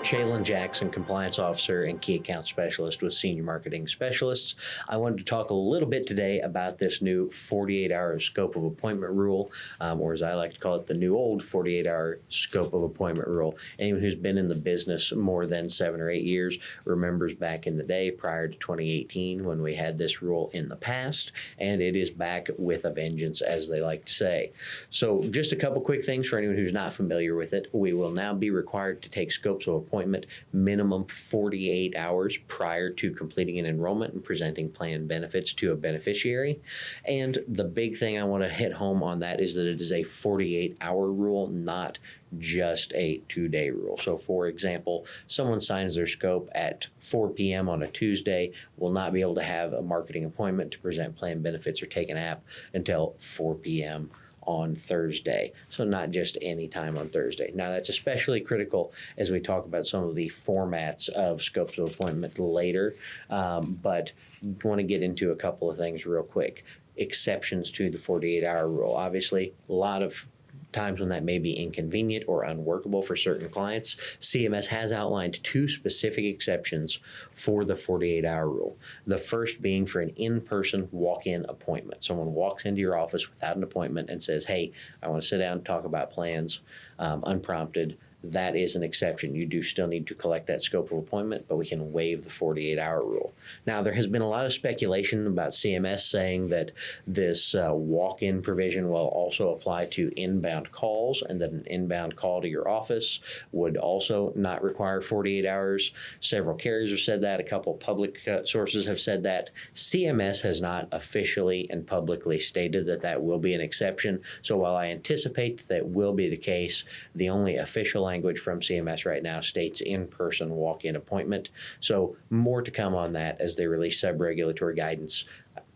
Chalen Jackson, Compliance Officer and Key Account Specialist with Senior Marketing Specialists. I wanted to talk a little bit today about this new 48-hour scope of appointment rule, or as I like to call it, the new old 48-hour scope of appointment rule. Anyone who's been in the business more than 7 or 8 years remembers back in the day prior to 2018 when we had this rule in the past, and it is back with a vengeance, as they like to say. So just a couple quick things for anyone who's not familiar with it. We will now be required to take scopes of appointment minimum 48 hours prior to completing an enrollment and presenting plan benefits to a beneficiary. And the big thing I want to hit home on that is that it is a 48-hour rule, not just a 2-day rule. So for example, someone signs their scope at 4 p.m. on a Tuesday, will not be able to have a marketing appointment to present plan benefits or take an app until 4 p.m. on Thursday. So not just any time on Thursday. Now that's especially critical as we talk about some of the formats of scopes of appointment later, but I want to get into a couple of things real quick. Exceptions to the 48-hour rule. Obviously, a lot of times when that may be inconvenient or unworkable for certain clients, CMS has outlined 2 specific exceptions for the 48-hour rule. The first being for an in-person walk-in appointment. Someone walks into your office without an appointment and says, hey, I want to sit down and talk about plans, unprompted. That is an exception. You do still need to collect that scope of appointment, but we can waive the 48-hour rule. Now, there has been a lot of speculation about CMS saying that this walk-in provision will also apply to inbound calls, and that an inbound call to your office would also not require 48 hours. Several carriers have said that. A couple public sources have said that. CMS has not officially and publicly stated that that will be an exception. So while I anticipate that will be the case, the only official language from CMS right now states in-person walk-in appointment. So more to come on that as they release sub-regulatory guidance,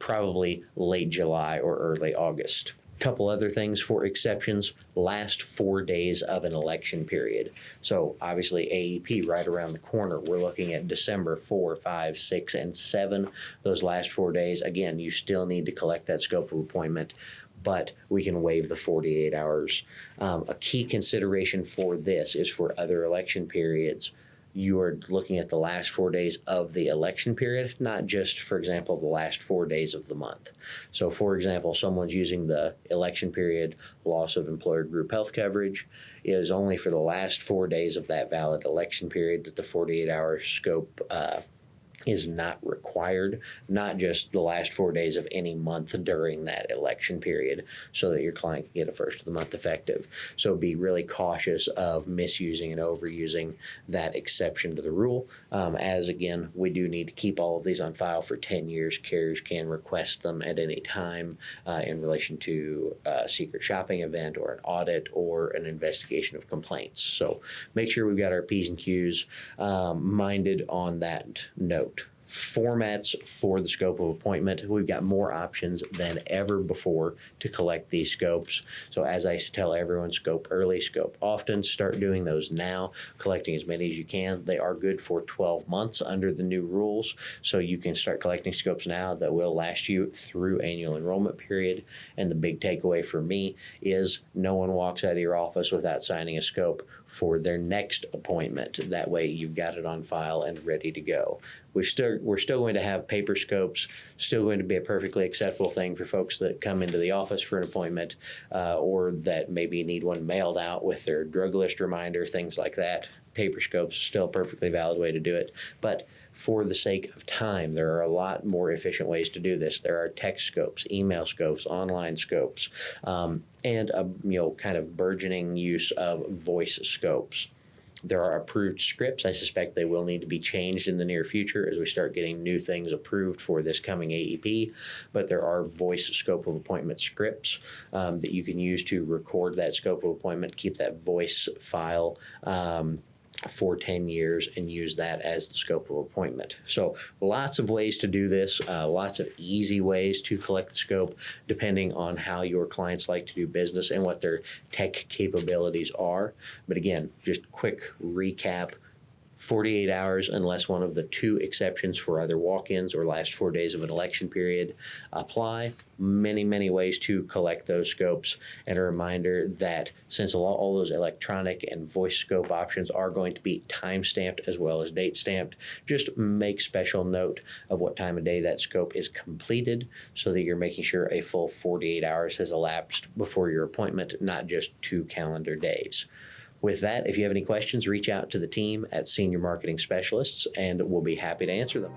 probably late July or early August. Couple other things for exceptions: last 4 days of an election period. So obviously AEP right around the corner. We're looking at December 4, 5, 6, and 7. Those last 4 days, again, you still need to collect that scope of appointment, but we can waive the 48 hours. A key consideration for this is for other election periods. You are looking at the last 4 days of the election period, not just, for example, the last 4 days of the month. So, for example, someone's using the election period loss of employer group health coverage. It is only for the last 4 days of that valid election period that the 48-hour scope is not required, not just the last 4 days of any month during that election period, so that your client can get a first of the month effective. So be really cautious of misusing and overusing that exception to the rule, as again, we do need to keep all of these on file for 10 years. Carriers can request them at any time in relation to a secret shopping event or an audit or an investigation of complaints. So make sure we've got our P's and Q's minded on that note. Formats for the scope of appointment. We've got more options than ever before to collect these scopes. So as I tell everyone, scope early, scope often. Start doing those now, collecting as many as you can. They are good for 12 months under the new rules, so you can start collecting scopes now that will last you through annual enrollment period. And the big takeaway for me is no one walks out of your office without signing a scope for their next appointment. That way you've got it on file and ready to go. We're still going to have paper scopes, still going to be a perfectly acceptable thing for folks that come into the office for an appointment or that maybe need one mailed out with their drug list reminder, things like that. Paper scopes are still a perfectly valid way to do it. But for the sake of time, there are a lot more efficient ways to do this. There are text scopes, email scopes, online scopes, and a kind of burgeoning use of voice scopes. There are approved scripts. I suspect they will need to be changed in the near future as we start getting new things approved for this coming AEP. But there are voice scope of appointment scripts that you can use to record that scope of appointment, keep that voice file for 10 years and use that as the scope of appointment. So lots of ways to do this, lots of easy ways to collect the scope depending on how your clients like to do business and what their tech capabilities are. But again, just quick recap. 48 hours unless one of the two exceptions for either walk-ins or last 4 days of an election period apply. Many ways to collect those scopes. And a reminder that since all those electronic and voice scope options are going to be time-stamped as well as date-stamped, just make special note of what time of day that scope is completed so that you're making sure a full 48 hours has elapsed before your appointment, not just 2 calendar days. With that, if you have any questions, reach out to the team at Senior Marketing Specialists, and we'll be happy to answer them.